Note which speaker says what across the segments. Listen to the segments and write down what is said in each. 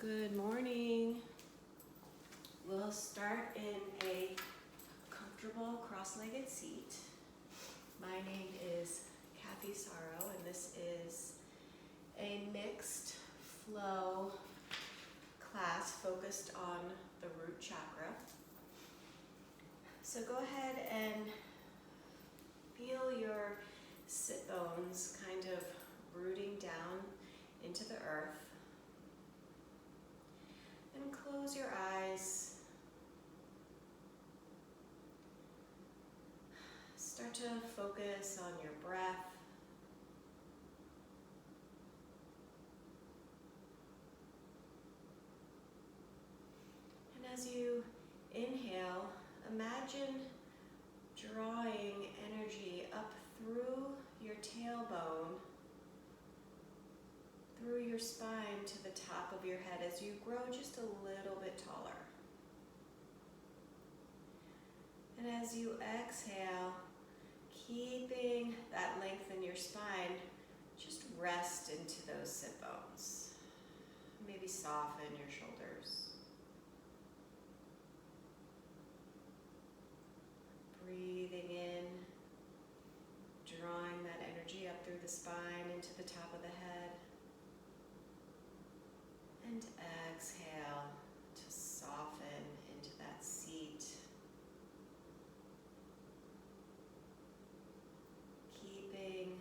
Speaker 1: Good morning. We'll start in a comfortable cross-legged seat. My name is Kathy Sorrow, and this is a mixed flow class focused on the root chakra. So go ahead and feel your sit bones kind of rooting down into the earth. And close your eyes. Start to focus on your breath. And as you inhale, imagine drawing energy up through your tailbone, through your spine to the top of your head as you grow just a little bit taller. And as you exhale, keeping that length in your spine, just rest into those sit bones. Maybe soften your shoulders. Breathing in, drawing that energy up through the spine into the top of the head. And exhale to soften into that seat. Keeping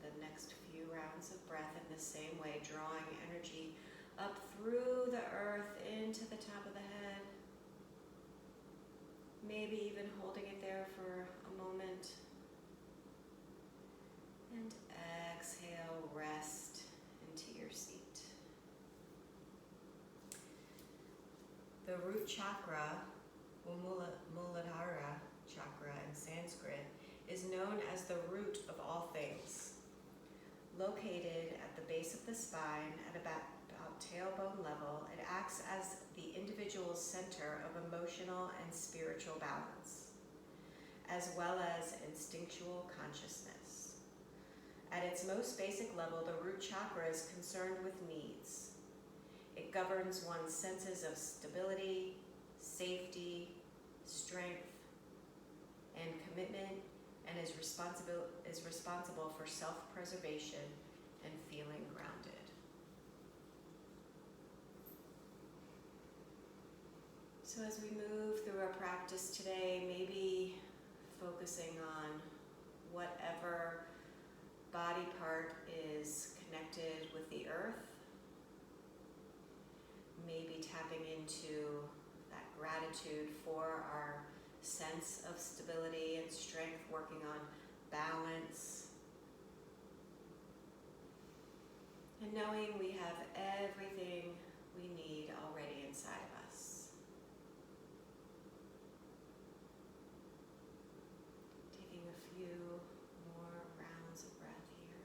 Speaker 1: the next few rounds of breath in the same way, drawing energy up through the earth into the top of the head. Maybe even holding it there for a moment. And exhale, rest into your seat. The root chakra, Muladhara chakra in Sanskrit, is known as the root of all things. Located at the base of the spine at about tailbone level, it acts as the individual's center of emotional and spiritual balance, as well as instinctual consciousness. At its most basic level, the root chakra is concerned with needs. It governs one's senses of stability, safety, strength, and commitment, and is responsible for self-preservation and feeling grounded. So as we move through our practice today, maybe focusing on whatever body part is connected with the earth, maybe tapping into that gratitude for our sense of stability and strength, working on balance, and knowing we have everything we need already inside of us. Taking a few more rounds of breath here.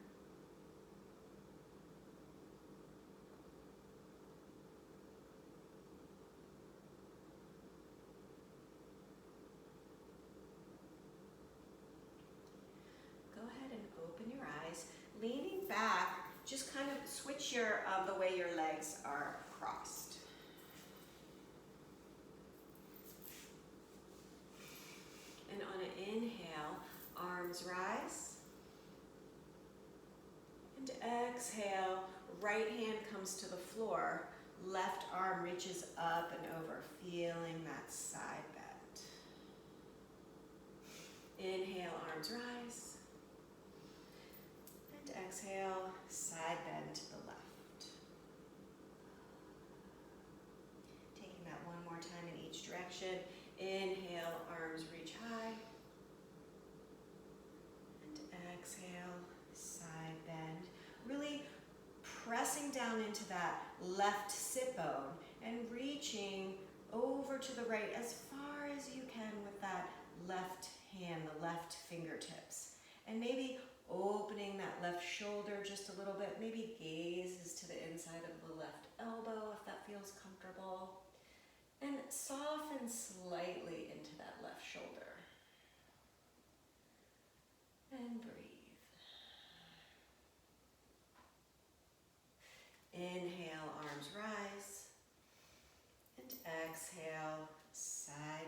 Speaker 1: Go ahead and open your eyes, leaning back. Just kind of switch the way your legs are crossed. And on an inhale, arms rise. And exhale, right hand comes to the floor, left arm reaches up and over, feeling that side bend. Inhale, arms rise. And exhale, side bend to the left. Taking that one more time in each direction. Inhale, arms reach high. And exhale, side bend. Really pressing down into that left sit bone and reaching over to the right as far as you can with that left hand, the left fingertips. And maybe opening that left shoulder just a little bit, maybe gazes to the inside of the left elbow if that feels comfortable. And soften slightly into that left shoulder. And breathe.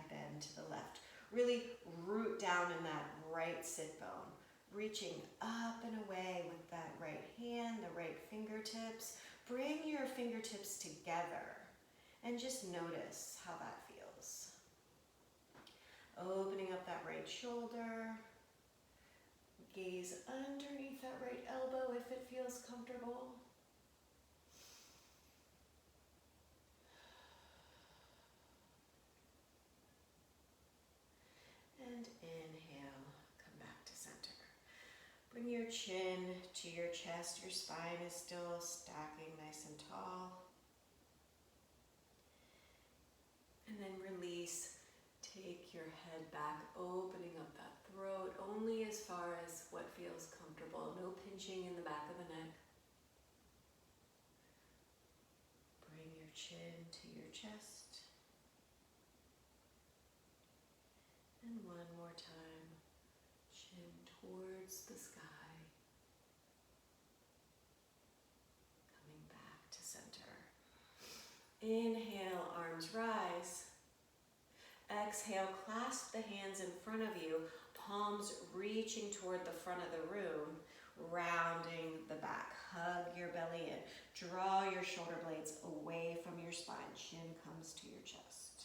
Speaker 1: bend to the left. Really root down in that right sit bone, reaching up and away with that right hand, the right fingertips. Bring your fingertips together and just notice how that feels. Opening up that right shoulder. Gaze underneath that right elbow if it feels comfortable. And inhale, come back to center. Bring your chin to your chest. Your spine is still stacking nice and tall. And then release. Take your head back, opening up that throat only as far as what feels comfortable. No pinching in the back of the neck. Bring your chin to your chest. And one more time, chin towards the sky. Coming back to center. Inhale, arms rise. Exhale, clasp the hands in front of you, palms reaching toward the front of the room, rounding the back. Hug your belly in. Draw your shoulder blades away from your spine. Chin comes to your chest.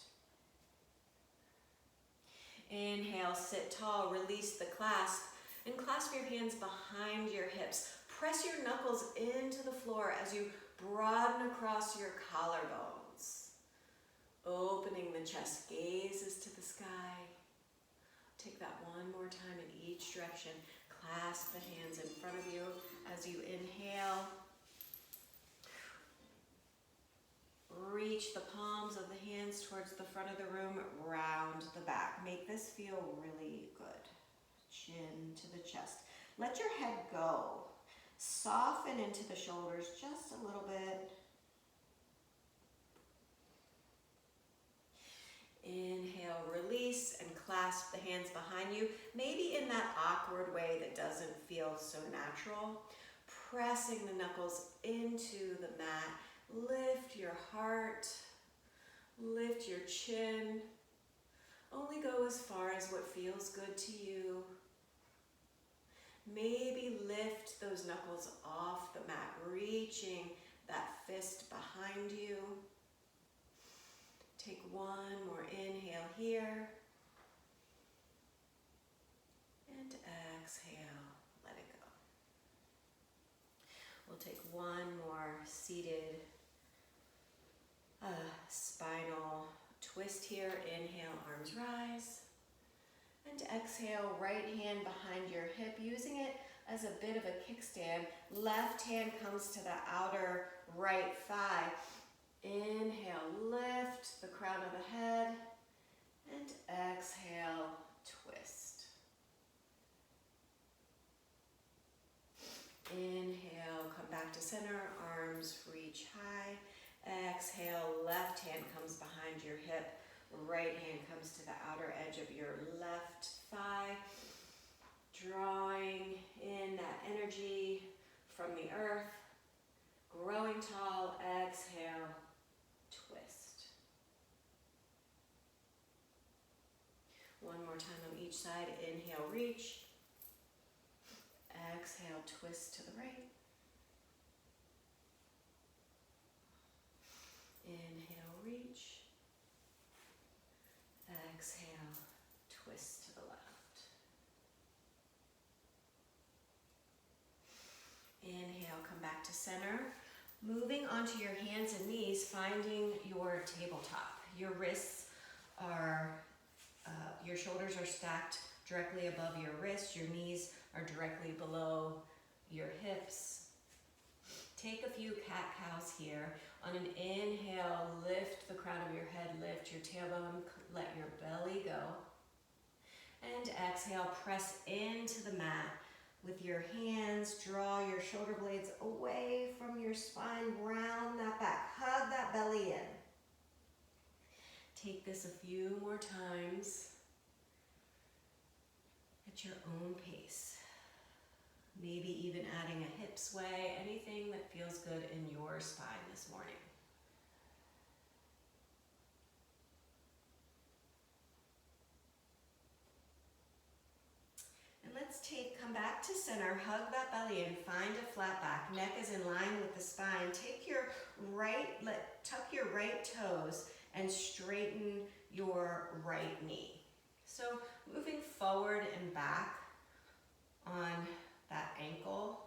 Speaker 1: Inhale, sit tall, release the clasp, and clasp your hands behind your hips. Press your knuckles into the floor as you broaden across your collarbones. Opening the chest, gazes to the sky. Take that one more time in each direction. Clasp the hands in front of you as you inhale. Reach the palms of the hands towards the front of the room, round the back. Make this feel really good. Chin to the chest. Let your head go. Soften into the shoulders just a little bit. Inhale, release, and clasp the hands behind you, maybe in that awkward way that doesn't feel so natural. Pressing the knuckles into the mat. Lift your heart, lift your chin. Only go as far as what feels good to you. Maybe lift those knuckles off the mat, reaching that fist behind you. Take one more inhale here. And exhale, let it go. We'll take one more seated spinal twist here. Inhale, arms rise. And exhale, right hand behind your hip, using it as a bit of a kickstand. Left hand comes to the outer right thigh. Inhale, lift the crown of the head, and exhale, twist. Inhale, come back to center, arms reach high. Exhale, left hand comes behind your hip, right hand comes to the outer edge of your left thigh, drawing in that energy from the earth, growing tall. Exhale, twist. One more time on each side. Inhale, reach. Exhale, twist to the right. Inhale, reach. Exhale, twist to the left. Inhale, come back to center. Moving onto your hands and knees, finding your tabletop. Your wrists are, your shoulders are stacked directly above your wrists. Your knees are directly below your hips. Take a few cat-cows here. On an inhale, lift the crown of your head, lift your tailbone, let your belly go. And exhale, press into the mat. With your hands, draw your shoulder blades away from your spine, round that back, hug that belly in. Take this a few more times at your own pace. Maybe even adding a hip sway, anything that feels good in your spine this morning. back to center, hug that belly in, find a flat back, neck is in line with the spine. Take your tuck your right toes and straighten your right knee. So moving forward and back on that ankle,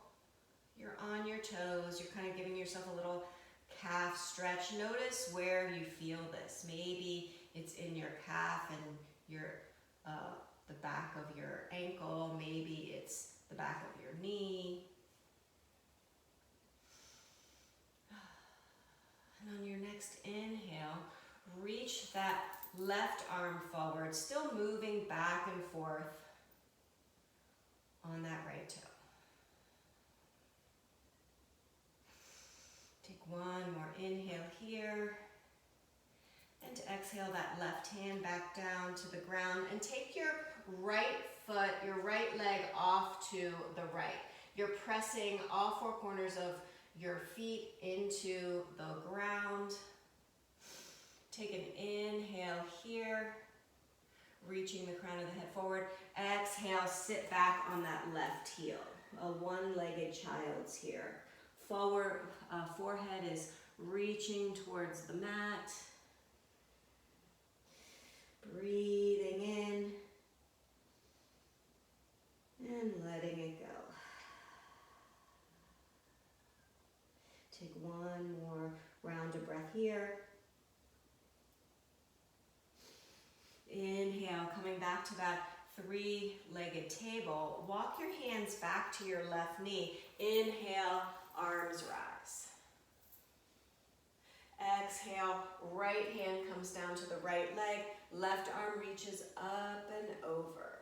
Speaker 1: you're on your toes, you're kind of giving yourself a little calf stretch. Notice where you feel this. Maybe it's in your calf and your the back of your ankle, maybe it's the back of your knee. And on your next inhale, reach that left arm forward, still moving back and forth on that right toe. Take one more inhale here. And exhale that left hand back down to the ground and take your right foot, your right leg off to the right. You're pressing all four corners of your feet into the ground. Take an inhale here, reaching the crown of the head forward. Exhale, sit back on that left heel. A one-legged child's here. Forward, forehead is reaching towards the mat. Breathing in and letting it go. Take one more round of breath here. Inhale, coming back to that three-legged table. Walk your hands back to your left knee. Inhale, arms rise. Exhale, right hand comes down to the right leg. Left arm reaches up and over.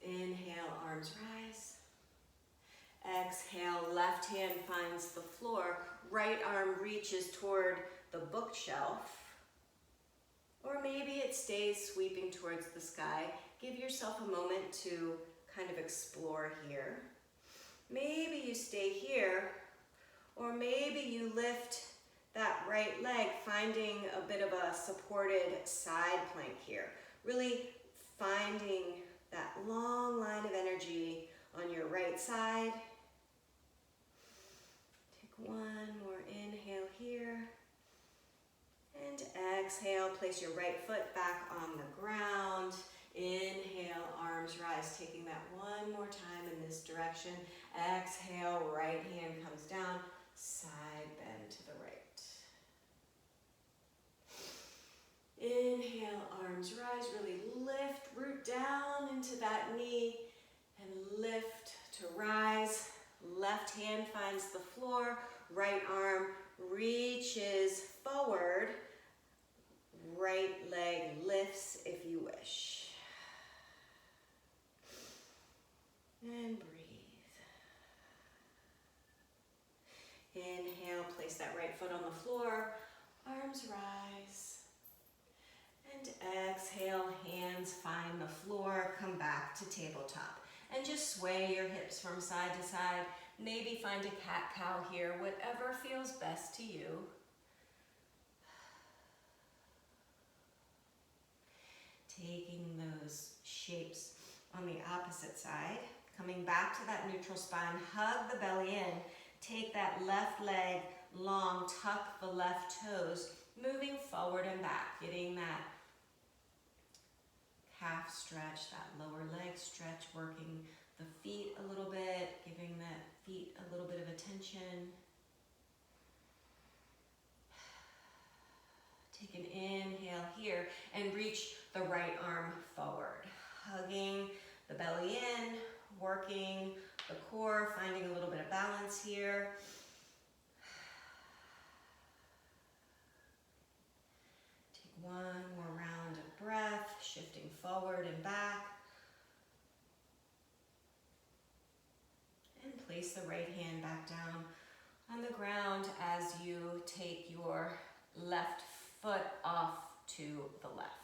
Speaker 1: Inhale, arms rise. Exhale, left hand finds the floor. Right arm reaches toward the bookshelf. Or maybe it stays sweeping towards the sky. Give yourself a moment to kind of explore here. Maybe you stay here, or maybe you lift that right leg, finding a bit of a supported side plank here. Really finding that long line of energy on your right side. Take one more inhale here. And exhale, place your right foot back on the ground. Inhale, arms rise, taking that one more time in this direction. Exhale, right hand comes down, side bend to the right. Inhale, arms rise, really lift, root down into that knee and lift to rise. Left hand finds the floor, right arm reaches forward, right leg lifts if you wish. And breathe. Inhale, place that right foot on the floor, arms rise. And exhale, hands find the floor, come back to tabletop. And just sway your hips from side to side. Maybe find a cat-cow here, whatever feels best to you. Taking those shapes on the opposite side. Coming back to that neutral spine, hug the belly in. Take that left leg long, tuck the left toes, moving forward and back, getting that calf stretch, that lower leg stretch, working the feet a little bit, giving that feet a little bit of attention. Take an inhale here and reach the right arm forward, hugging the belly in, working the core, finding a little bit of balance here. Take one more round of breath, shifting forward and back. And place the right hand back down on the ground as you take your left foot off to the left.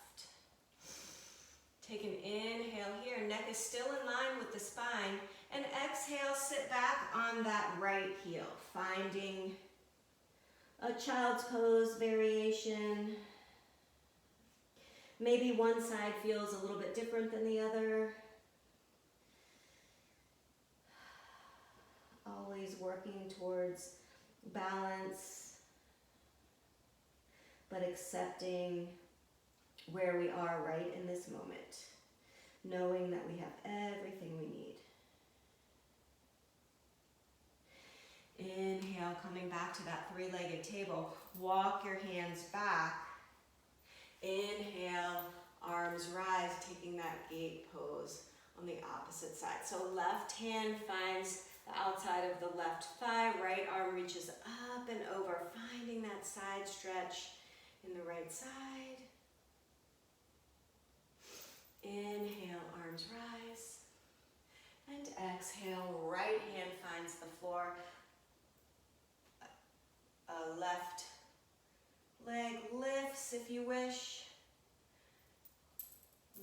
Speaker 1: Take an inhale here, neck is still in line with the spine, and exhale, sit back on that right heel, finding a child's pose variation. Maybe one side feels a little bit different than the other. working towards balance, but accepting where we are right in this moment, knowing that we have everything we need. Inhale, coming back to that three-legged table. Walk your hands back. Inhale, arms rise, taking that gate pose on the opposite side. So left hand finds the outside of the left thigh, right arm reaches up and over, finding that side stretch in the right side. Inhale, arms rise. And exhale, right hand finds the floor. Left leg lifts if you wish.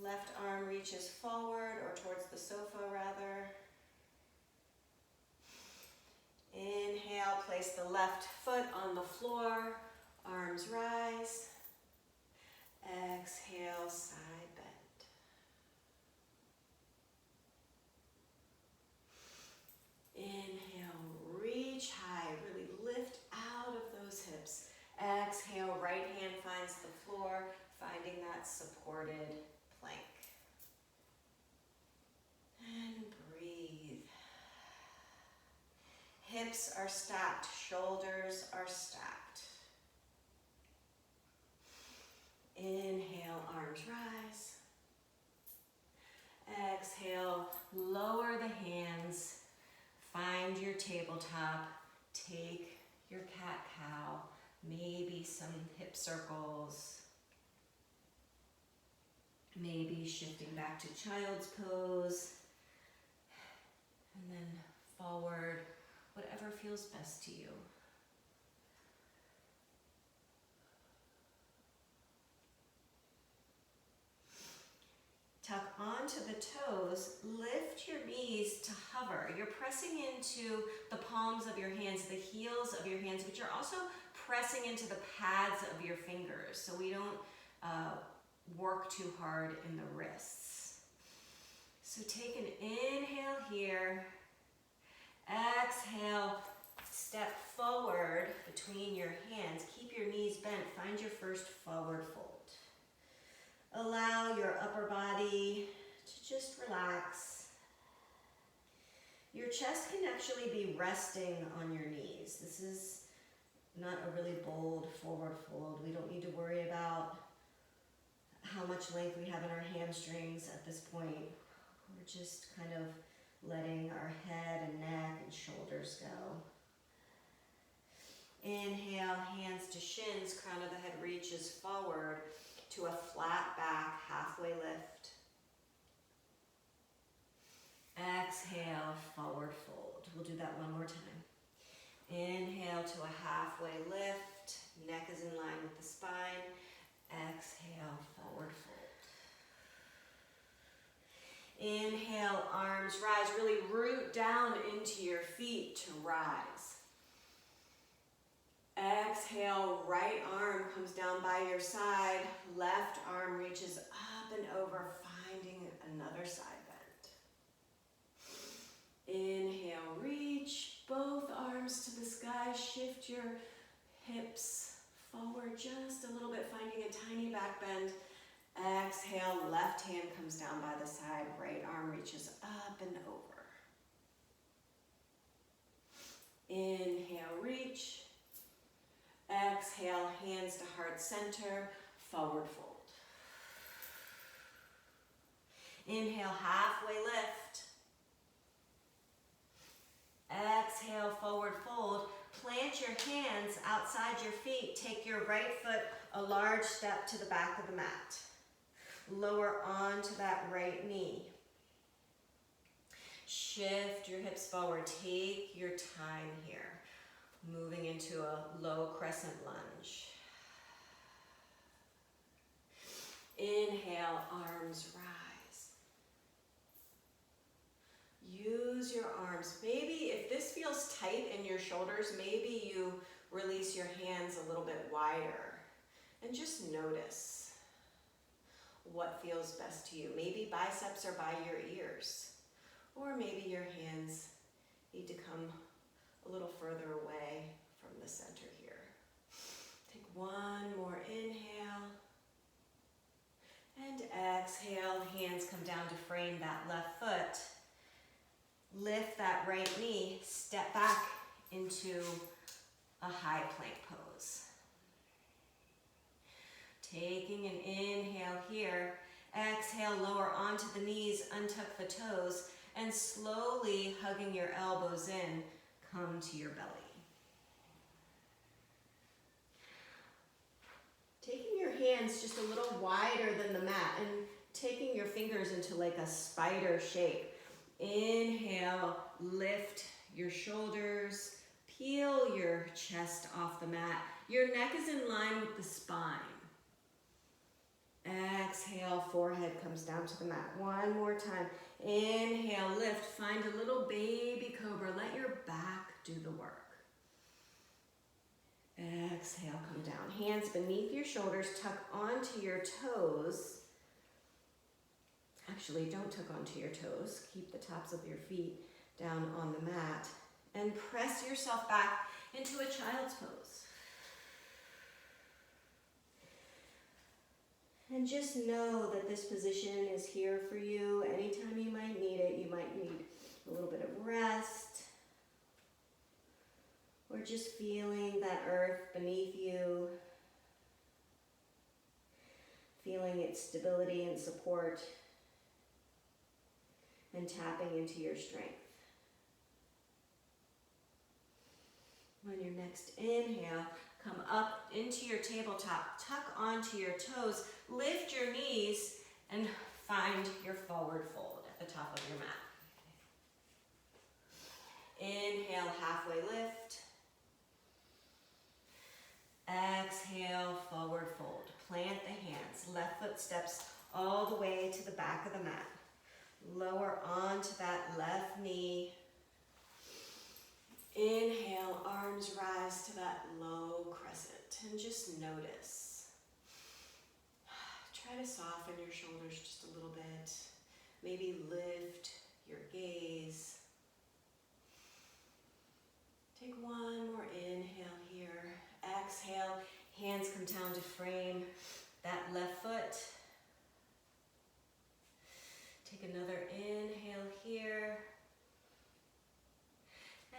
Speaker 1: Left arm reaches forward or towards the sofa rather. Inhale, place the left foot on the floor. Arms rise. Exhale, side bend. Inhale, reach high, really lift out of those hips. Exhale, right hand finds the floor, finding that supported plank. And breathe. Hips are stacked, shoulders are stacked. Inhale, arms rise. Exhale, lower the hands. Find your tabletop. Take your cat-cow. Maybe some hip circles. Maybe shifting back to child's pose. And then forward, whatever feels best to you. Tuck onto the toes, lift your knees to hover. You're pressing into the palms of your hands, the heels of your hands, but you're also pressing into the pads of your fingers so we don't work too hard in the wrists. So take an inhale here. Exhale, step forward between your hands. Keep your knees bent. Find your first forward fold. Allow your upper body to just relax. Your chest can actually be resting on your knees. This is not a really bold forward fold. We don't need to worry about how much length we have in our hamstrings at this point. We're just kind of letting our head and neck and shoulders go. Inhale, hands to shins, crown of the head reaches forward to a flat back, halfway lift. Exhale, forward fold. We'll do that one more time. Inhale to a halfway lift. Neck is in line with the spine. Exhale, forward fold. Inhale, arms rise. Really root down into your feet to rise. Exhale, right arm comes down by your side. Left arm reaches up and over, finding another side bend. Inhale, reach both arms to the sky. Shift your hips forward just a little bit, finding a tiny back bend. Exhale, left hand comes down by the side. Right arm reaches up and over. Inhale, reach. Exhale, hands to heart center, forward fold. Inhale, halfway lift. Exhale, forward fold. Plant your hands outside your feet. Take your right foot a large step to the back of the mat. Lower onto that right knee. Shift your hips forward. Take your time here. Moving into a low crescent lunge. Inhale, arms rise. Use your arms. Maybe if this feels tight in your shoulders, maybe you release your hands a little bit wider. And just notice what feels best to you. Maybe biceps are by your ears. Or maybe your hands need to come a little knee, step back into a high plank pose. Taking an inhale here, exhale, lower onto the knees, untuck the toes, and slowly hugging your elbows in, come to your belly. Taking your hands just a little wider than the mat and taking your fingers into like a spider shape. Inhale, lift your shoulders, peel your chest off the mat. Your neck is in line with the spine. Exhale, forehead comes down to the mat. One more time. Inhale, lift, find a little baby cobra. Let your back do the work. Exhale, come down. Hands beneath your shoulders, tuck onto your toes. Actually, don't tuck onto your toes. Keep the tops of your feet down on the mat. And press yourself back into a child's pose. And just know that this position is here for you. Anytime you might need it, you might need a little bit of rest. Or just feeling that earth beneath you. Feeling its stability and support. And tapping into your strength. On your next inhale, come up into your tabletop, tuck onto your toes, lift your knees, and find your forward fold at the top of your mat. Inhale, halfway lift. Exhale, forward fold. Plant the hands, left foot steps all the way to the back of the mat. Lower onto that left knee. Inhale, arms rise to that low crescent, and just notice. Try to soften your shoulders just a little bit. Maybe lift your gaze. Take one more inhale here. Exhale, hands come down to frame that left foot. Take another inhale here.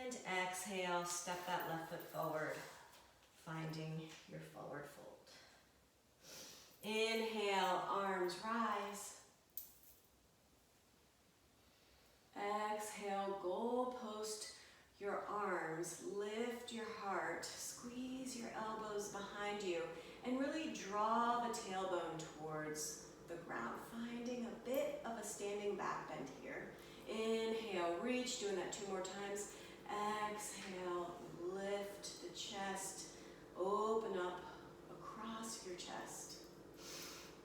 Speaker 1: And exhale, step that left foot forward, finding your forward fold. Inhale, arms rise. Exhale, goal post your arms, lift your heart, squeeze your elbows behind you, and really draw the tailbone towards the ground, finding a bit of a standing back bend here. Inhale, reach, doing that 2 more times. Exhale, lift the chest, open up across your chest.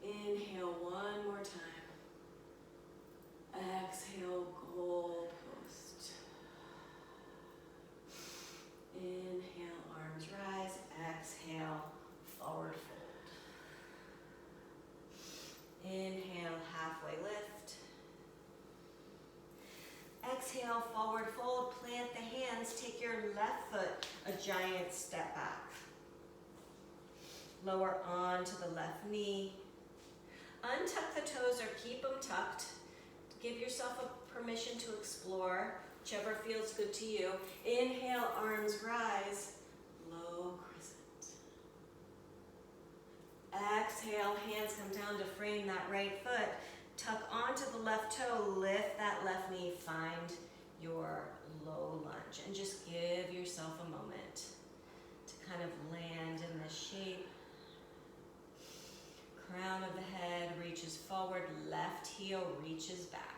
Speaker 1: Inhale, 1 more time. Exhale, goal post. Inhale, arms rise. Exhale, forward fold. Inhale, halfway lift. Exhale, forward fold, plant the hands, take your left foot, a giant step back. Lower onto the left knee. Untuck the toes or keep them tucked. Give yourself a permission to explore, whichever feels good to you. Inhale, arms rise, low crescent. Exhale, hands come down to frame that right foot. Tuck onto the left toe, lift that left knee, find your low lunge. And just give yourself a moment to kind of land in this shape. Crown of the head reaches forward, left heel reaches back.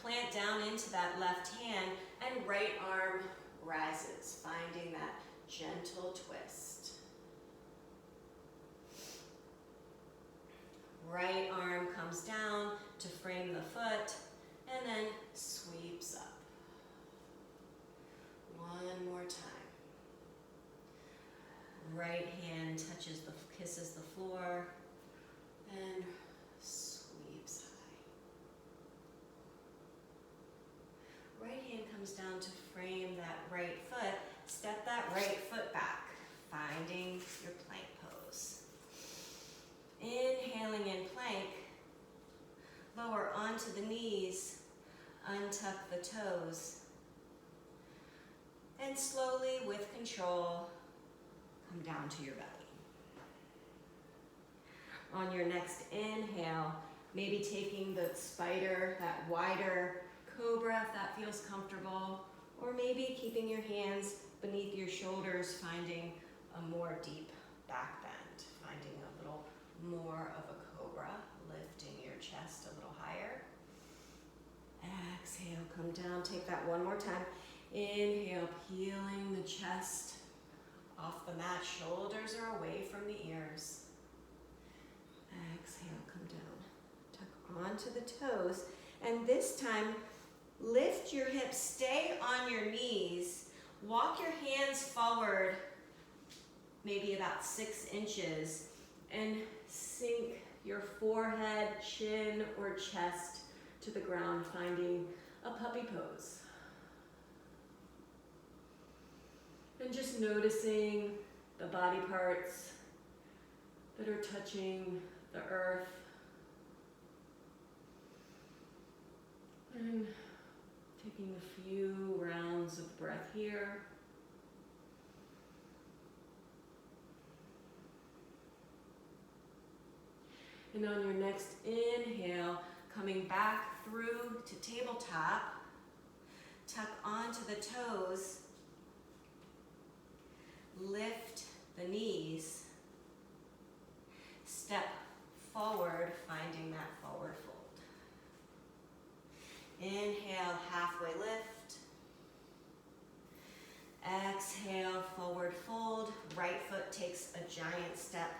Speaker 1: Plant down into that left hand and right arm rises, finding that gentle twist. Right arm comes down to frame the foot and then sweeps up. 1 more time. Right hand kisses the floor and sweeps high. Right hand comes down to frame that right foot. Step that right foot back, finding your plank pose. Inhaling in plank, lower onto the knees, Untuck the toes. And slowly, with control, come down to your belly. On your next inhale, maybe taking the spider, that wider cobra if that feels comfortable, or maybe keeping your hands beneath your shoulders, finding a more deep back bend, finding a little more of a cobra, lifting your chest a little higher. Exhale, come down, take that one more time. Inhale, peeling the chest off the mat, shoulders are away from the ears. Exhale, come down, tuck onto the toes, and this time, lift your hips, stay on your knees, walk your hands forward, maybe about 6 inches, and sink your forehead, chin, or chest to the ground, finding a puppy pose. And just noticing the body parts that are touching the earth. And taking a few rounds of breath here. And on your next inhale, coming back through to tabletop, tuck onto the toes, lift the knees, step forward, finding that forward fold. Inhale, halfway lift. Exhale, forward fold. Right foot takes a giant step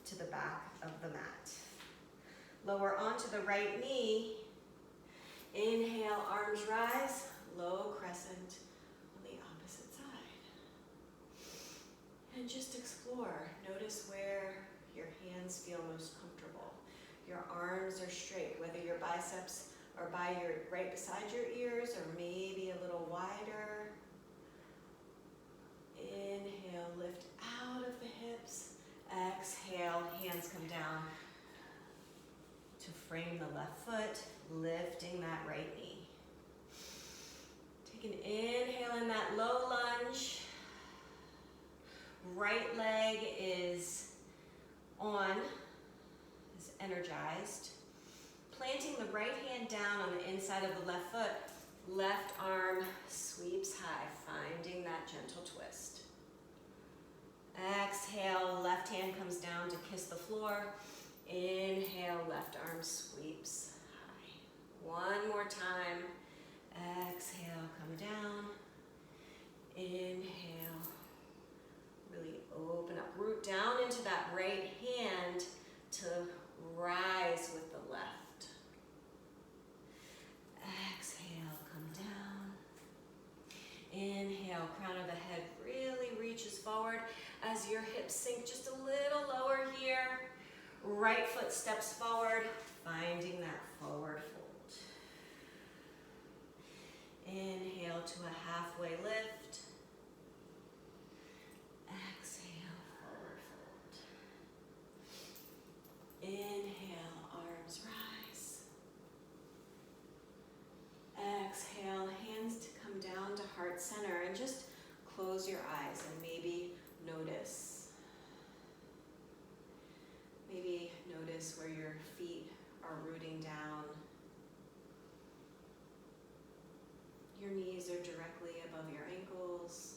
Speaker 1: to the back of the mat. Lower onto the right knee. Inhale, arms rise, low crescent on the opposite side. And just explore. Notice where your hands feel most comfortable. Your arms are straight, whether your biceps are right beside your ears or maybe a little wider. Inhale, lift out of the hips. Exhale, hands come down to frame the left foot, lifting that right knee. Take an inhale in that low lunge. Right leg is on, is energized. Planting the right hand down on the inside of the left foot, left arm sweeps high, finding that gentle twist. Exhale, left hand comes down to kiss the floor. Inhale, left arm sweeps high. One more time. Exhale, come down. Inhale, really open up, root down into that right hand to rise with the left. Exhale, come down. Inhale, crown of the head really reaches forward as your hips sink just a little lower here. Right foot steps forward, finding that forward fold. Inhale to a halfway lift. Exhale, forward fold. Inhale, arms rise. Exhale, hands to come down to heart center, and just close your eyes and maybe notice. Maybe notice where your feet are rooting down. Your knees are directly above your ankles.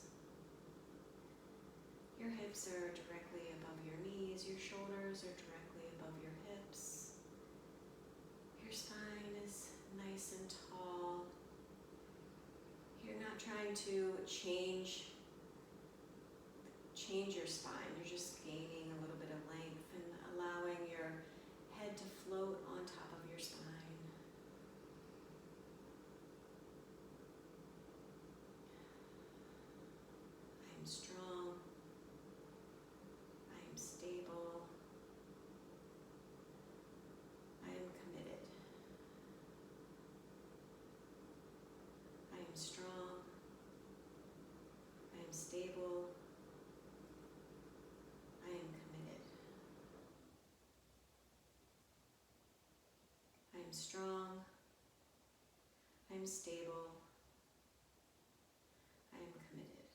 Speaker 1: Your hips are directly above your knees. Your shoulders are directly above your hips. Your spine is nice and tall. You're not trying to change your spine. You're just gaining a little bit of length and allowing your head to float on top of your spine. I am strong. I am stable. I am committed. I am strong. I am stable. I am committed. I am strong. I am I'm stable. I am committed.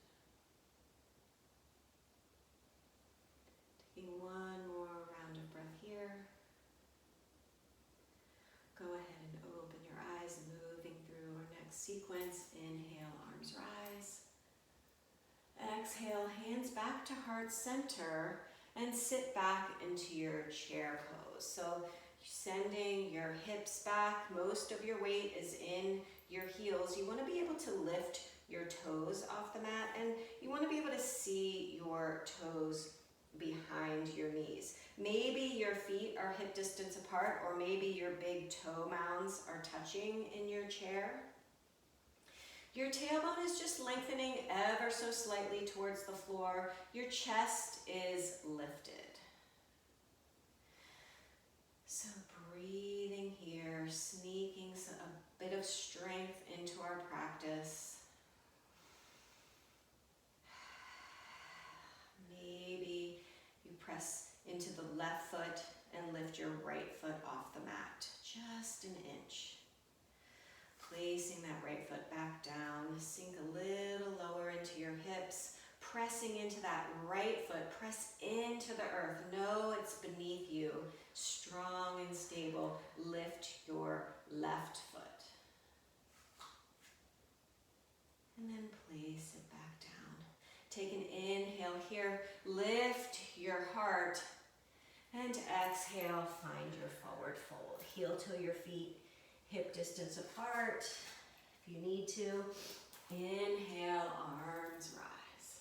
Speaker 1: Taking one more round of breath here. Go ahead and open your eyes, moving through our next sequence. Inhale, arms rise. Exhale, hands back to heart center and sit back into your chair pose. So sending your hips back, most of your weight is in your heels. You want to be able to lift your toes off the mat, and you want to be able to see your toes behind your knees. Maybe your feet are hip distance apart, or maybe your big toe mounds are touching in your chair. Your tailbone is just lengthening ever so slightly towards the floor. Your chest is lifted. So breathing here, sneaking a bit of strength into our practice. Maybe you press into the left foot and lift your right foot off the mat, just an inch. Placing that right foot back down, sink a little lower into your hips, pressing into that right foot, press into the earth. Know it's beneath you, strong and stable. Lift your left foot. And then place it back down. Take an inhale here, lift your heart, and exhale, find your forward fold. Heel toe your feet hip distance apart. If you need to, inhale, arms rise.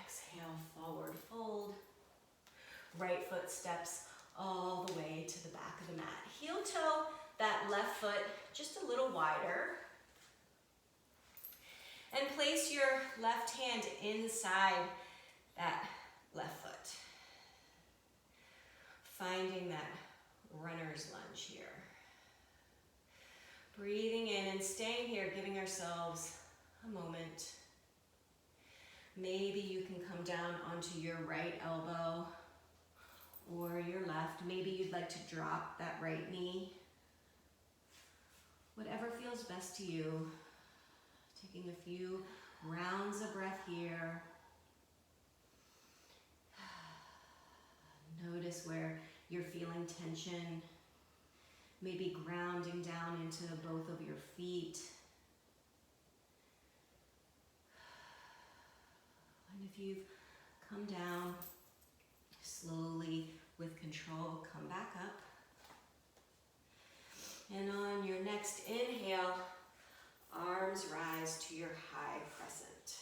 Speaker 1: Exhale, forward fold. Right foot steps all the way to the back of the mat. Heel toe that left foot just a little wider. And place your left hand inside that left foot. Finding that runner's lunge here. Breathing in and staying here, giving ourselves a moment. Maybe you can come down onto your right elbow or your left. Maybe you'd like to drop that right knee. Whatever feels best to you. Taking a few rounds of breath here. Notice where you're feeling tension, maybe grounding down into both of your feet. And if you've come down, slowly, with control, come back up. And on your next inhale, arms rise to your high crescent.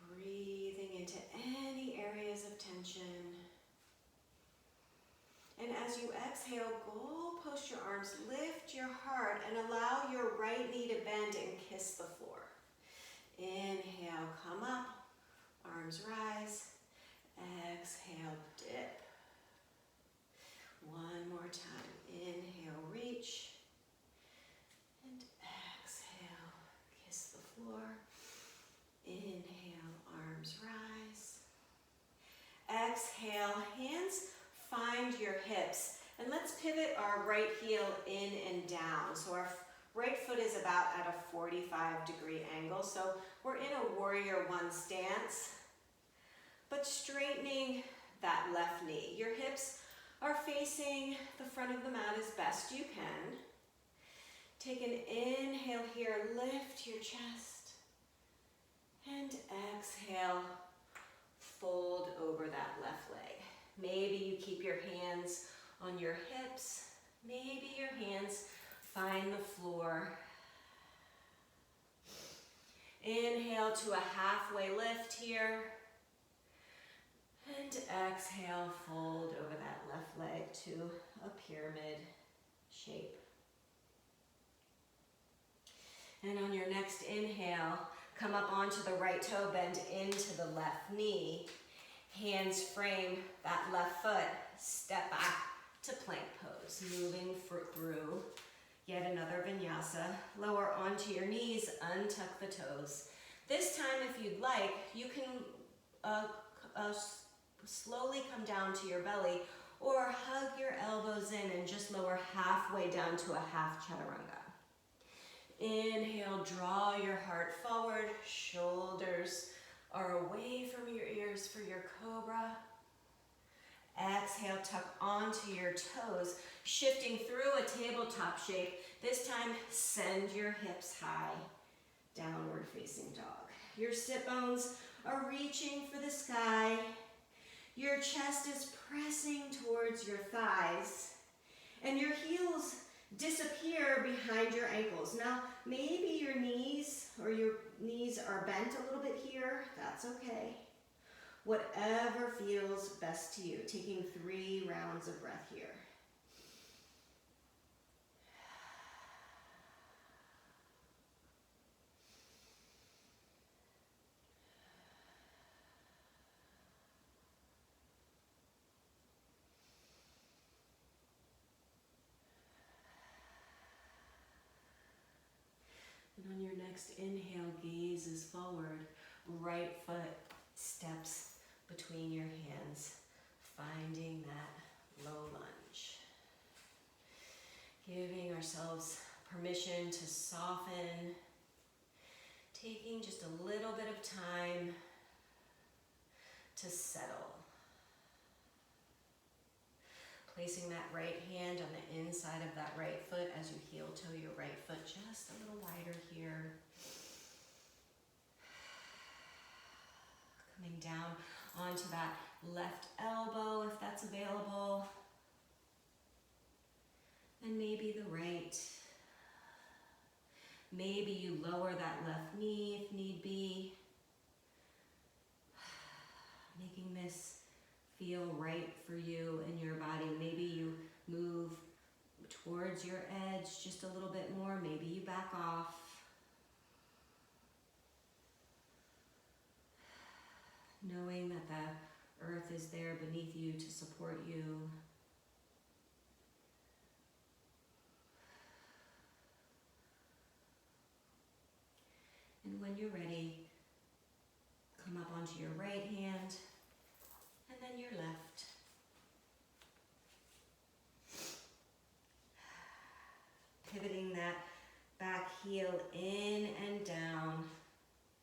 Speaker 1: Breathing into any areas of tension. And as you exhale, goalpost your arms, lift your heart, and allow your right knee to bend and kiss the floor. Inhale, come up, arms rise. Exhale, dip. One more time. Inhale, reach. And exhale, kiss the floor. Inhale, arms rise. Exhale, hands find your hips. And let's pivot our right heel in and down. So our right foot is about at a 45-degree angle. So we're in a warrior one stance, but straightening that left knee. Your hips are facing the front of the mat as best you can. Take an inhale here, lift your chest. And exhale, fold over that left leg. Maybe you keep your hands on your hips. Maybe your hands find the floor. Inhale to a halfway lift here. And exhale, fold over that left leg to a pyramid shape. And on your next inhale, come up onto the right toe, bend into the left knee. Hands frame that left foot, step back to plank pose. Moving through yet another vinyasa. Lower onto your knees, untuck the toes. This time, if you'd like, you can slowly come down to your belly, or hug your elbows in and just lower halfway down to a half chaturanga. Inhale, draw your heart forward, shoulders are away from your ears for your cobra. Exhale, tuck onto your toes, shifting through a tabletop shape. This time, send your hips high, downward facing dog. Your sit bones are reaching for the sky. Your chest is pressing towards your thighs, and your heels disappear behind your ankles. Now, maybe your knees are bent a little bit here. That's okay. Whatever feels best to you. Taking 3 rounds of breath here. And on your next inhale, gaze is forward. Right foot steps between your hands, finding that low lunge. Giving ourselves permission to soften, taking just a little bit of time to settle. Placing that right hand on the inside of that right foot as you heel toe your right foot just a little wider here. Coming down onto that left elbow if that's available. And maybe the right. Maybe you lower that left knee if need be. Making this feel right for you and your body. Maybe you move towards your edge just a little bit more. Maybe you back off. Knowing that the earth is there beneath you to support you. And when you're ready, come up onto your right hand and then your left. Pivoting that back heel in and down.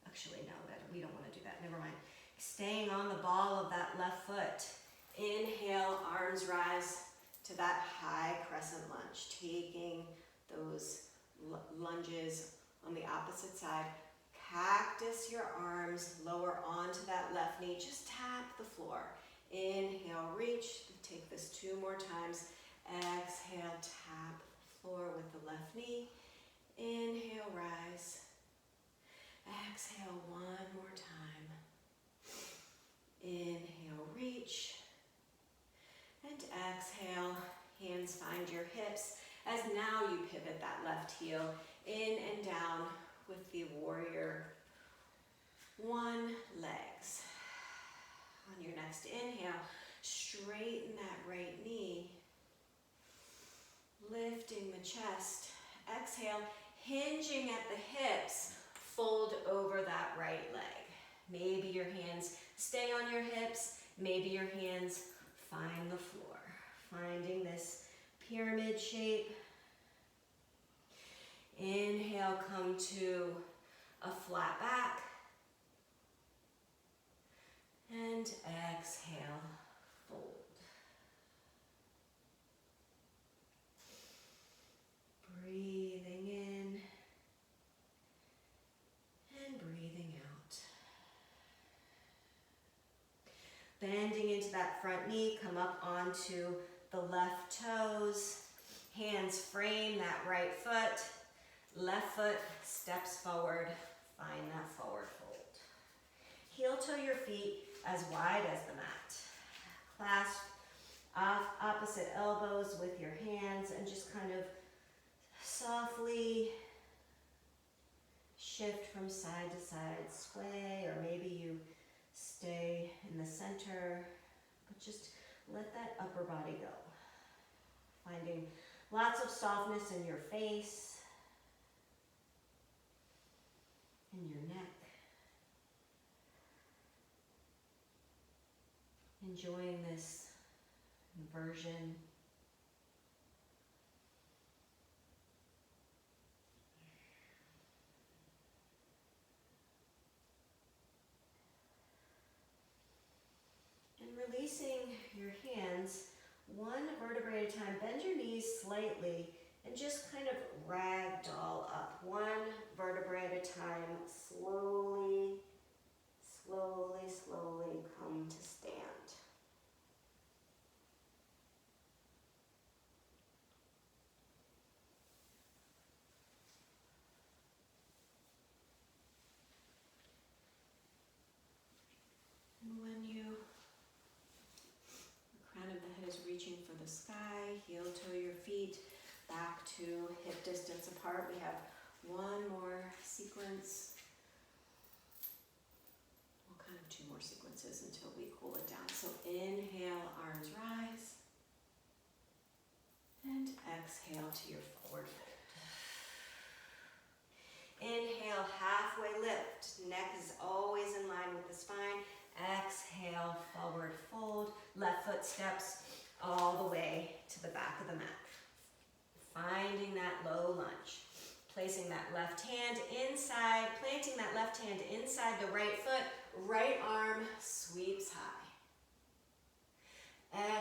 Speaker 1: Actually, no, we don't want to do that. Never mind. Staying on the ball of that left foot. Inhale, arms rise to that high crescent lunge. Taking those lunges on the opposite side. Cactus your arms, lower onto that left knee. Just tap the floor. Inhale, reach. Take this 2 more times. Exhale, tap the floor with the left knee. Inhale, rise. Exhale, 1 more time. Inhale, reach. And exhale, hands find your hips. As now you pivot that left heel in and down with the warrior 1 legs. On your next inhale, straighten that right knee. Lifting the chest. Exhale, hinging at the hips. Fold over that right leg. Maybe your hands stay on your hips. Maybe your hands find the floor. Finding this pyramid shape. Inhale, come to a flat back. And exhale, fold. Breathing in and breathing out. Bending into that front knee, come up onto the left toes. Hands frame that right foot. Left foot steps forward. Find that forward fold. Heel toe your feet as wide as the mat. Clasp off opposite elbows with your hands and just kind of softly shift from side to side, sway, or maybe you stay in the center, but just let that upper body go. Finding lots of softness in your face, in your neck. Enjoying this inversion. And releasing your hands one vertebrae at a time. Bend your knees slightly and just kind of ragdoll up. One vertebrae at a time. Slowly, slowly, slowly come to stand. And when the crown of the head is reaching for the sky, heel toe your feet back to hip distance apart. We have one more sequence. Well, kind of two more sequences until we cool it down. So inhale, arms rise. And exhale to your forward fold. Inhale, halfway lift. Neck is always in line with the spine. Exhale, forward fold. Left foot steps all the way to the back of the mat. Finding that low lunge. Placing that left hand inside, planting that left hand inside the right foot. Right arm sweeps high.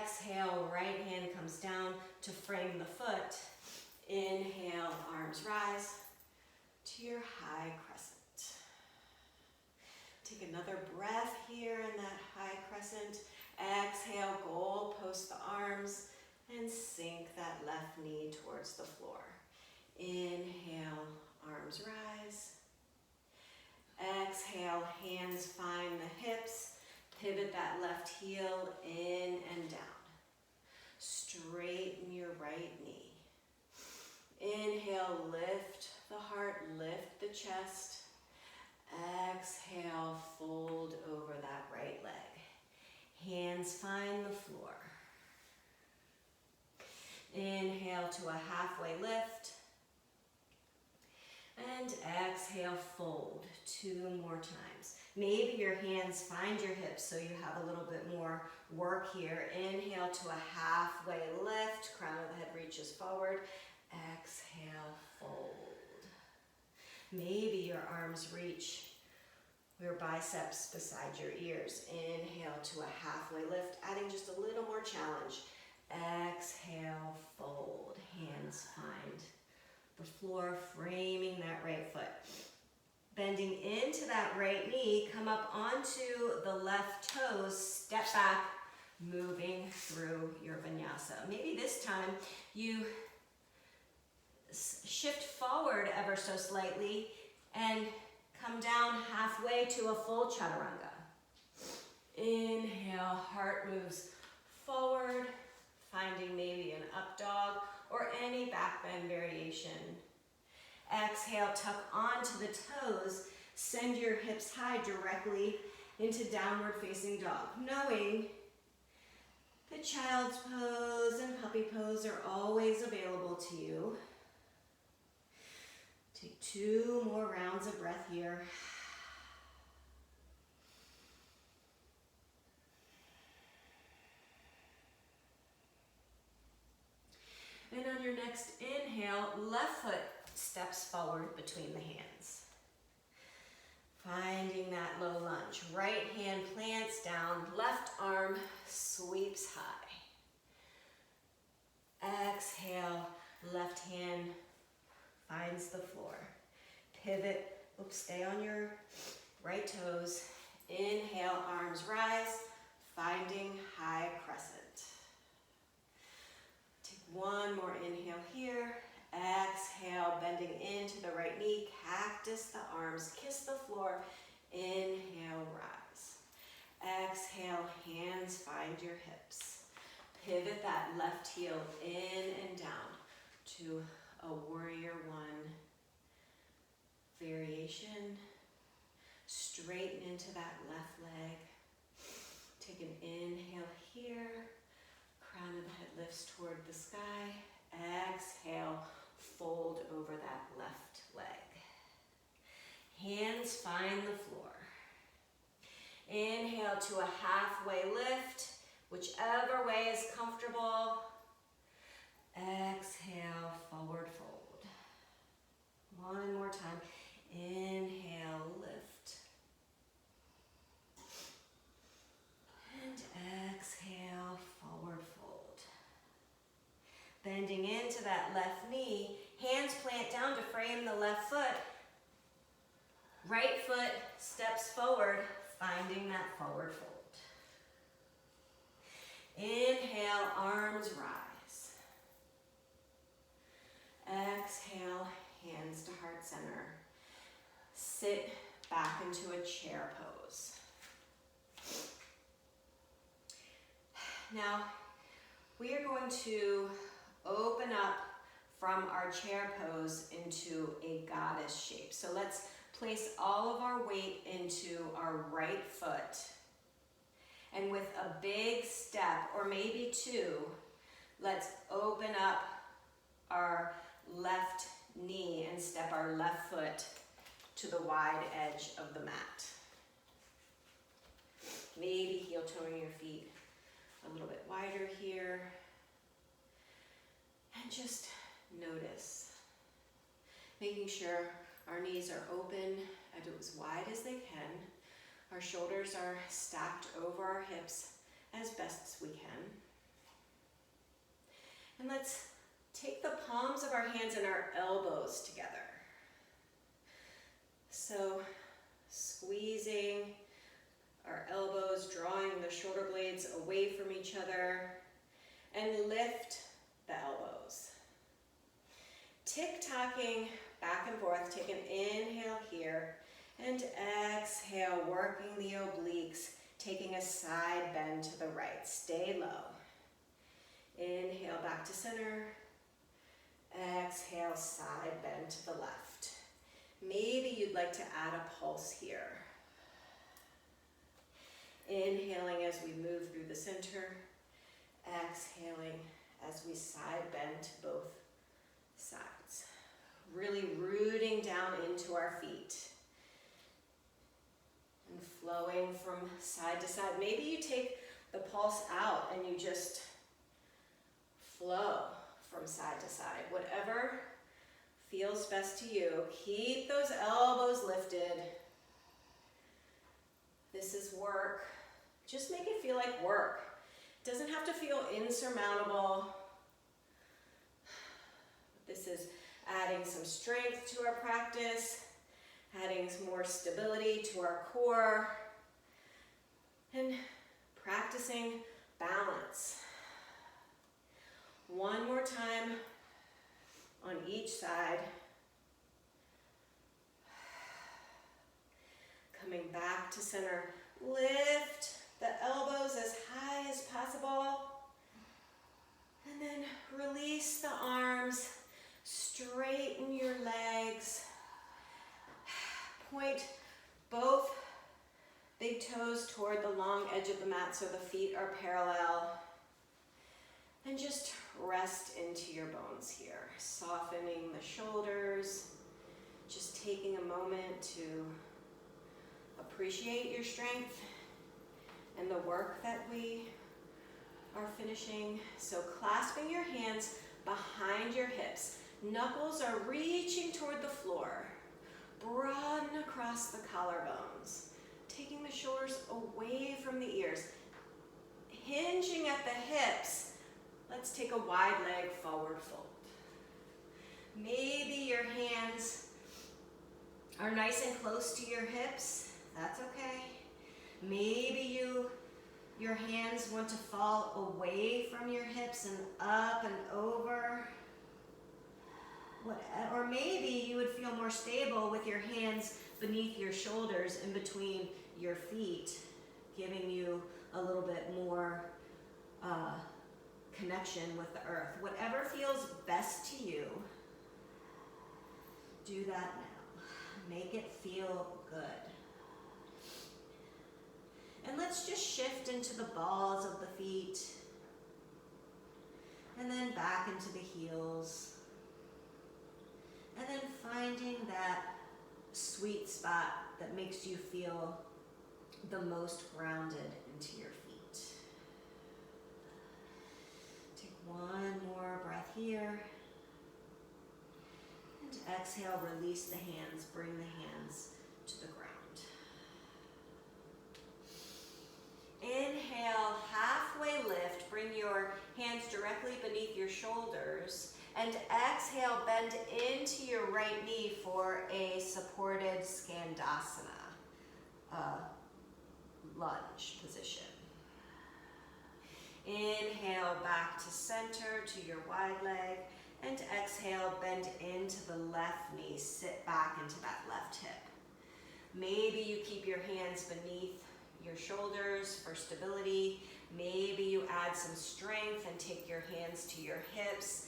Speaker 1: Exhale, right hand comes down to frame the foot. Inhale, arms rise to your high crescent. Take another breath here in that high crescent. Exhale, goal post the arms and sink that left knee towards the floor. Inhale, arms rise. Exhale, hands find the hips. Pivot that left heel in and down. Straighten your right knee. Inhale, lift the heart, lift the chest. Exhale, fold over that right leg. Hands find the floor. Inhale to a halfway lift. And exhale, fold 2 more times. Maybe your hands find your hips so you have a little bit more work here. Inhale to a halfway lift. Crown of the head reaches forward. Exhale, fold. Maybe your arms reach your biceps beside your ears. Inhale to a halfway lift, adding just a little more challenge. Exhale, fold. Hands find the floor, framing that right foot. Bending into that right knee, come up onto the left toes, step back, moving through your vinyasa. Maybe this time you shift forward ever so slightly and come down halfway to a full chaturanga. Inhale, heart moves forward, finding maybe an up dog or any back bend variation. Exhale, tuck onto the toes, send your hips high directly into downward facing dog, knowing that child's pose and puppy pose are always available to you. Take 2 more rounds of breath here. And on your next inhale, left foot steps forward between the hands. Finding that low lunge. Right hand plants down, left arm sweeps high. Exhale, left hand finds the floor. Pivot, stay on your right toes. Inhale, arms rise, finding high crescent. Take 1 more inhale here. Exhale, bending into the right knee, cactus the arms, kiss the floor. Inhale, rise. Exhale, hands find your hips. Pivot that left heel in and down to a warrior 1 variation. Straighten into that left leg. Take an inhale here. Crown of the head lifts toward the sky. Exhale, fold over that left leg. Hands find the floor. Inhale to a halfway lift, whichever way is comfortable. Exhale, forward fold. One more time. Inhale, lift. And exhale, forward fold. Bending into that left knee, hands plant down to frame the left foot. Right foot steps forward, finding that forward fold. Inhale, arms rise. Exhale, hands to heart center. Sit back into a chair pose. Now, we are going to open up from our chair pose into a goddess shape. So let's place all of our weight into our right foot. And with a big step, or maybe two, let's open up our left knee and step our left foot to the wide edge of the mat. Maybe heel toeing your feet a little bit wider here. And just notice, making sure our knees are open and as wide as they can. Our shoulders are stacked over our hips as best as we can. And let's take the palms of our hands and our elbows together. So squeezing our elbows, drawing the shoulder blades away from each other, and lift the elbows. Tick-tocking back and forth. Take an inhale here and exhale, working the obliques, taking a side bend to the right. Stay low. Inhale back to center. Exhale, side bend to the left. Maybe you'd like to add a pulse here. Inhaling as we move through the center. Exhaling as we side bend to both sides. Really rooting down into our feet. And flowing from side to side. Maybe you take the pulse out and you just flow from side to side. Whatever feels best to you. Keep those elbows lifted. This is work. Just make it feel like work. It doesn't have to feel insurmountable. This is adding some strength to our practice, adding some more stability to our core, and practicing balance. One more time on each side. Coming back to center. Lift the elbows as high as possible. And then release the arms. Straighten your legs. Point both big toes toward the long edge of the mat so the feet are parallel. And just rest into your bones here. Softening the shoulders. Just taking a moment to appreciate your strength and the work that we are finishing. So clasping your hands behind your hips. Knuckles are reaching toward the floor. Broaden across the collarbones. Taking the shoulders away from the ears. Hinging at the hips. Let's take a wide leg forward fold. Maybe your hands are nice and close to your hips. That's okay. Maybe your hands want to fall away from your hips and up and over. Or maybe you would feel more stable with your hands beneath your shoulders in between your feet, giving you a little bit more connection with the earth. Whatever feels best to you, do that now. Make it feel good. And let's just shift into the balls of the feet. And then back into the heels. And then finding that sweet spot that makes you feel the most grounded into your feet. Take one more breath here. And exhale, release the hands, bring the hands to the ground. Inhale, halfway lift, bring your hands directly beneath your shoulders. And exhale, bend into your right knee for a supported Skandasana, lunge position. Inhale, back to center, to your wide leg. And exhale, bend into the left knee, sit back into that left hip. Maybe you keep your hands beneath your shoulders for stability. Maybe you add some strength and take your hands to your hips,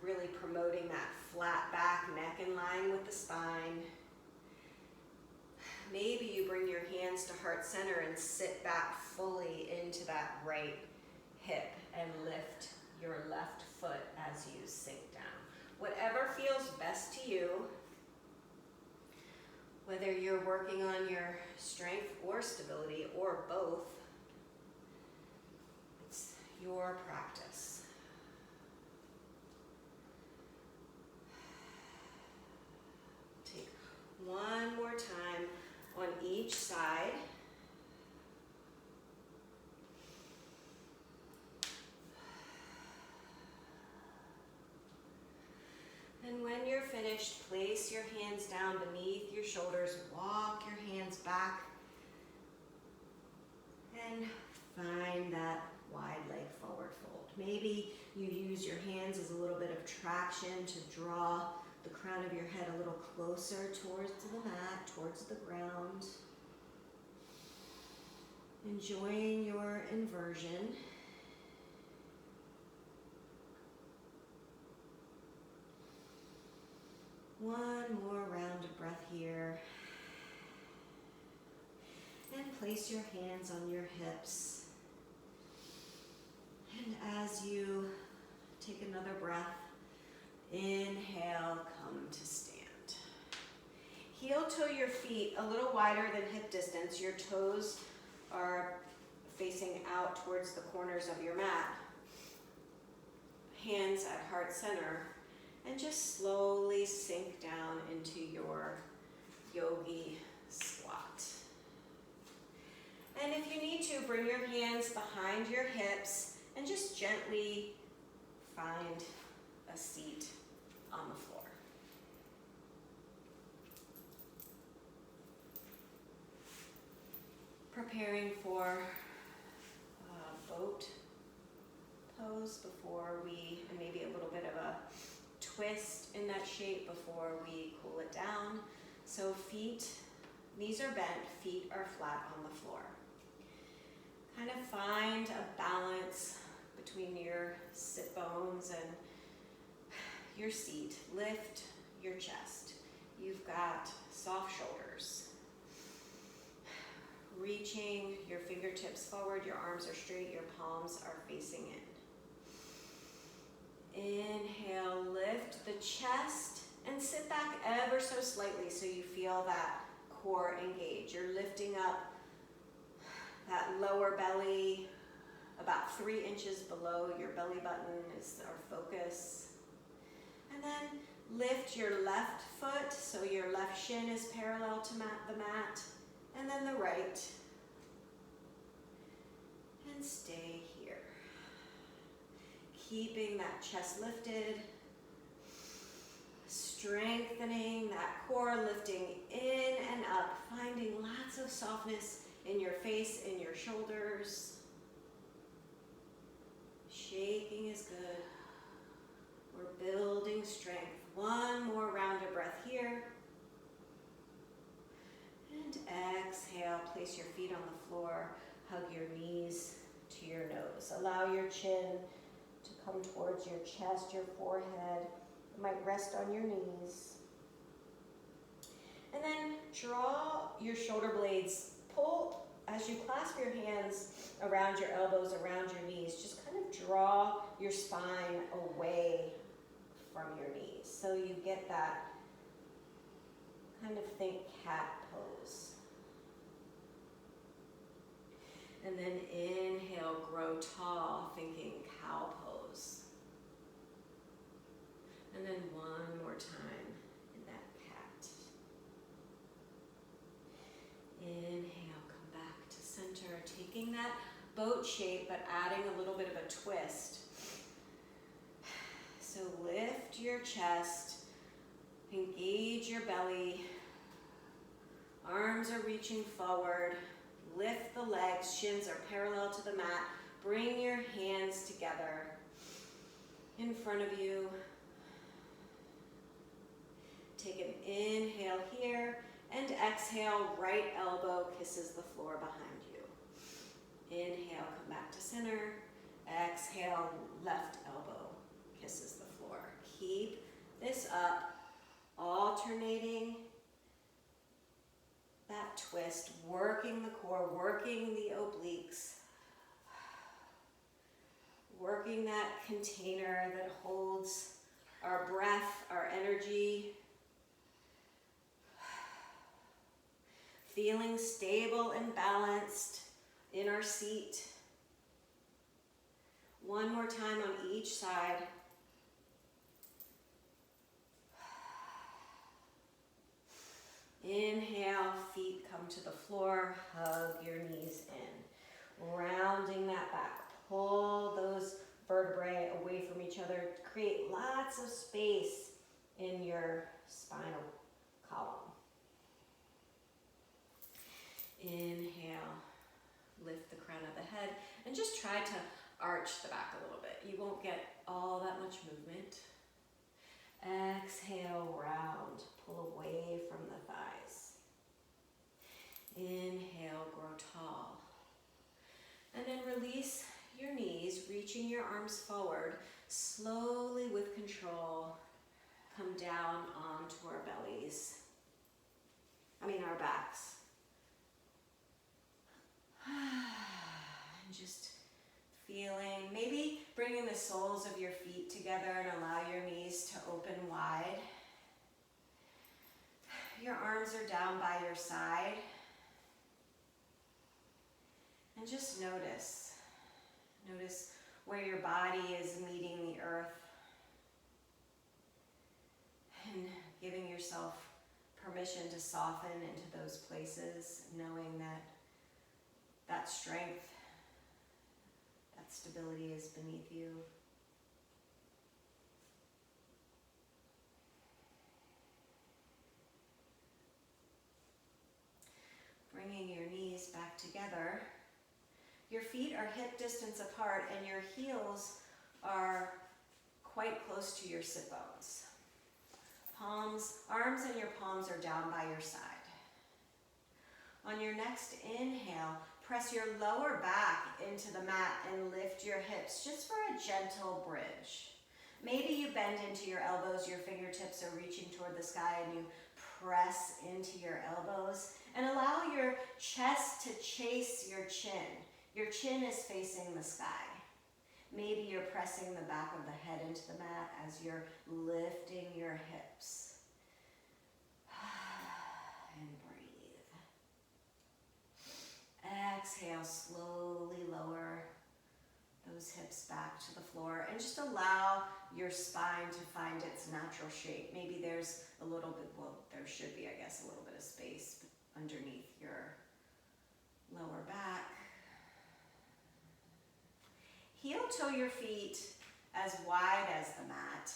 Speaker 1: really promoting that flat back, neck in line with the spine. Maybe you bring your hands to heart center and sit back fully into that right hip and lift your left foot as you sink down. Whatever feels best to you, whether you're working on your strength or stability or both, it's your practice. Take one more time on each side. And when you're finished, place your hands down beneath your shoulders, walk your hands back, and find that wide leg forward fold. Maybe you use your hands as a little bit of traction to draw the crown of your head a little closer towards the mat, towards the ground. Enjoying your inversion. One more round of breath here. And place your hands on your hips. And as you take another breath, inhale, come to stand. Heel toe your feet a little wider than hip distance. Your toes are facing out towards the corners of your mat. Hands at heart center. And just slowly sink down into your yogi squat. And if you need to, bring your hands behind your hips and just gently find a seat on the floor. Preparing for boat pose before we, and maybe a little bit of a twist in that shape before we cool it down. So feet, knees are bent, feet are flat on the floor. Kind of find a balance between your sit bones and your seat. Lift your chest. You've got soft shoulders. Reaching your fingertips forward, your arms are straight, your palms are facing in. Inhale, lift the chest and sit back ever so slightly so you feel that core engage. You're lifting up that lower belly about 3 inches below your belly button is our focus. And then lift your left foot so your left shin is parallel to the mat, and then the right. And stay here. Keeping that chest lifted, strengthening that core, lifting in and up, finding lots of softness in your face, in your shoulders. Shaking is good. We're building strength. One more round of breath here. And exhale, place your feet on the floor, hug your knees to your nose. Allow your chin to come towards your chest, your forehead. It might rest on your knees. And then draw your shoulder blades. Pull, as you clasp your hands around your elbows, around your knees, just kind of draw your spine away from your knees. So you get that kind of think cat pose. And then inhale, grow tall, thinking cow pose. And then one more time in that cat. Inhale, come back to center, taking that boat shape, but adding a little bit of a twist. So lift your chest, engage your belly, arms are reaching forward, lift the legs, shins are parallel to the mat, bring your hands together in front of you. Take an inhale here, and exhale, right elbow kisses the floor behind you. Inhale, come back to center. Exhale, left elbow kisses the floor. Keep this up, alternating that twist, working the core, working the obliques, working that container that holds our breath, our energy, feeling stable and balanced in our seat. One more time on each side. Inhale, feet come to the floor, hug your knees in. Rounding that back, pull those vertebrae away from each other. Create lots of space in your spinal column. Inhale, lift the crown of the head, and just try to arch the back a little bit. You won't get all that much movement. Exhale, round, pull away from the thighs. Inhale, grow tall. And then release your knees, reaching your arms forward. Slowly, with control, come down onto our bellies. Our backs. And just feeling, maybe bringing the soles of your feet together and allow your knees to open wide. Your arms are down by your side. And just notice. Notice where your body is meeting the earth. And giving yourself permission to soften into those places, knowing that that strength, that stability is beneath you. Bringing your knees back together. Your feet are hip distance apart and your heels are quite close to your sit bones. Arms and your palms are down by your side. On your next inhale, press your lower back into the mat and lift your hips just for a gentle bridge. Maybe you bend into your elbows, your fingertips are reaching toward the sky, and you press into your elbows and allow your chest to chase your chin. Your chin is facing the sky. Maybe you're pressing the back of the head into the mat as you're lifting your hips. And breathe. Exhale, slowly lower those hips back to the floor and just allow your spine to find its natural shape. Maybe there's a little bit, well, there should be, I guess, a little bit of space underneath your lower back. Heel toe your feet as wide as the mat.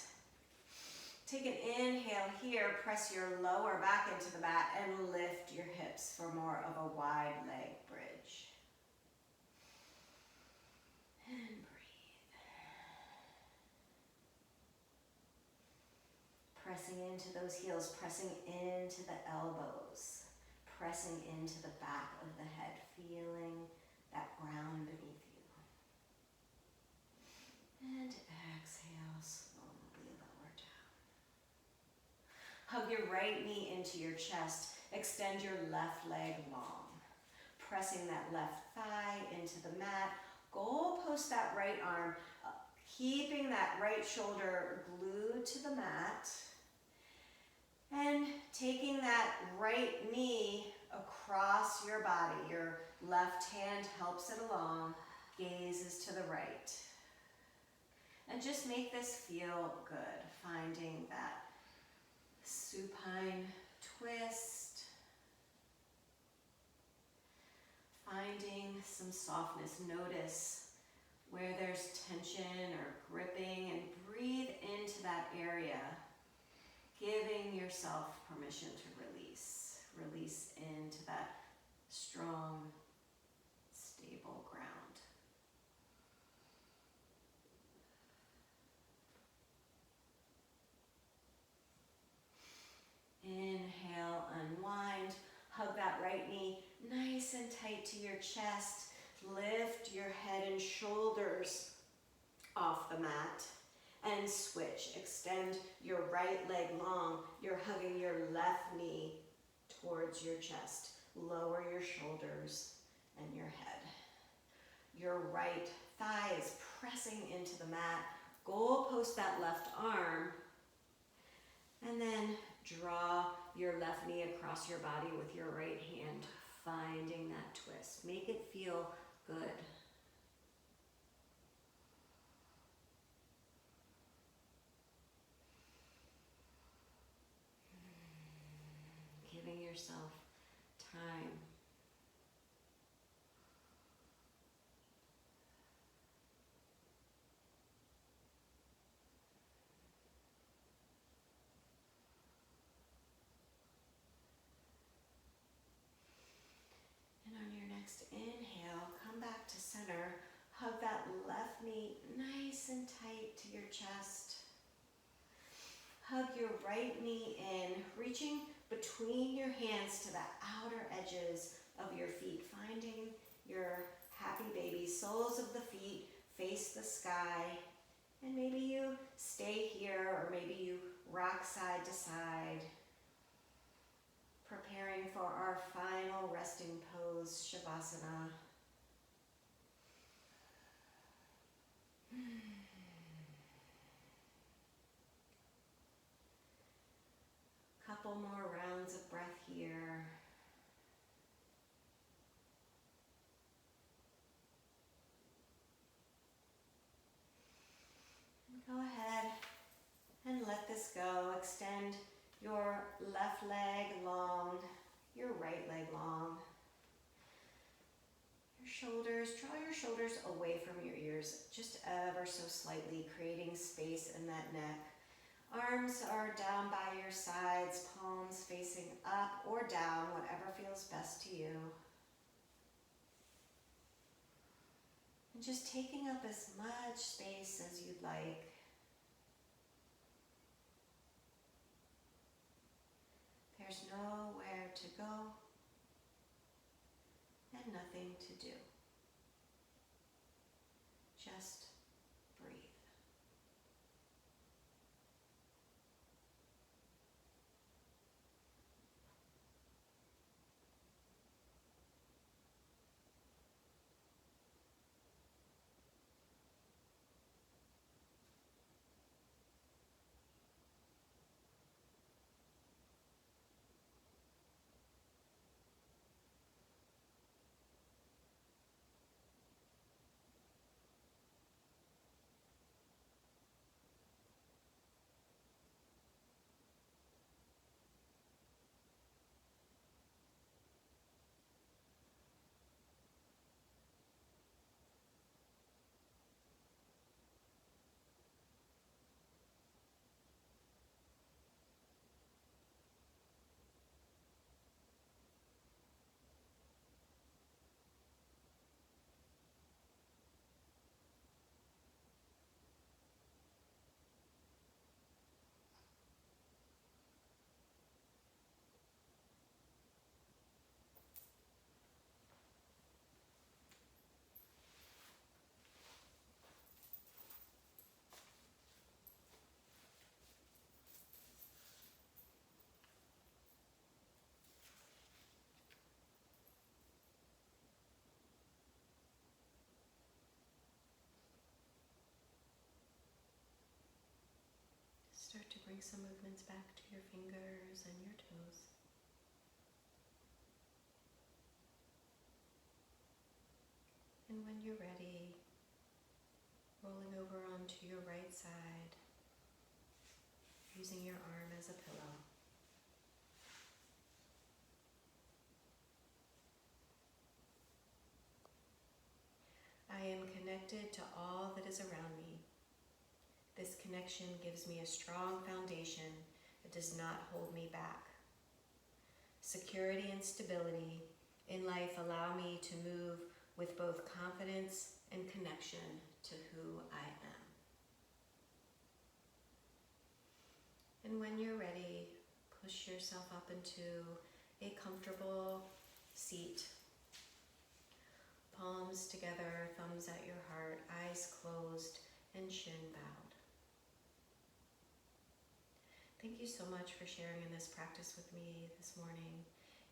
Speaker 1: Take an inhale here, press your lower back into the mat and lift your hips for more of a wide leg bridge. And breathe. Pressing into those heels, pressing into the elbows, pressing into the back of the head, feeling that ground beneath you. And exhale, slowly lower down. Hug your right knee into your chest. Extend your left leg long. Pressing that left thigh into the mat. Goalpost that right arm, keeping that right shoulder glued to the mat. And taking that right knee across your body. Your left hand helps it along, gaze is to the right. And just make this feel good, finding that supine twist, finding some softness. Notice where there's tension or gripping and breathe into that area, giving yourself permission to release. Release into that strong, stable ground. Inhale, unwind. Hug that right knee nice and tight to your chest. Lift your head and shoulders off the mat and switch. Extend your right leg long. You're hugging your left knee towards your chest. Lower your shoulders and your head. Your right thigh is pressing into the mat. Goalpost that left arm. And then draw your left knee across your body with your right hand, finding that twist. Make it feel good. Giving yourself time. And on your next inhale, come back to center. Hug that left knee nice and tight to your chest. Hug your right knee in, reaching between your hands to the outer edges of your feet, finding your happy baby. Soles of the feet face the sky, and maybe you stay here, or maybe you rock side to side, preparing for our final resting pose, Shavasana. Couple more rounds of breath here. And go ahead and let this go. Extend your left leg long, your right leg long. Your shoulders, draw your shoulders away from your ears, just ever so slightly, creating space in that neck. Arms are down by your sides, palms facing up or down, whatever feels best to you. And just taking up as much space as you'd like. There's nowhere to go and nothing to do. Just breathe. Start to bring some movements back to your fingers and your toes. to your right side, using your arm as a pillow. I am connected to all that is around me. This connection gives me a strong foundation that does not hold me back. Security and stability in life allow me to move with both confidence and connection to who I am. And when you're ready, push yourself up into a comfortable seat. Palms together, thumbs at your heart, eyes closed, and shin bowed. Thank you so much for sharing in this practice with me this morning.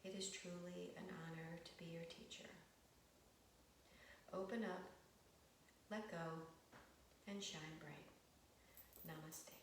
Speaker 1: It is truly an honor to be your teacher. Open up, let go, and shine bright. Namaste.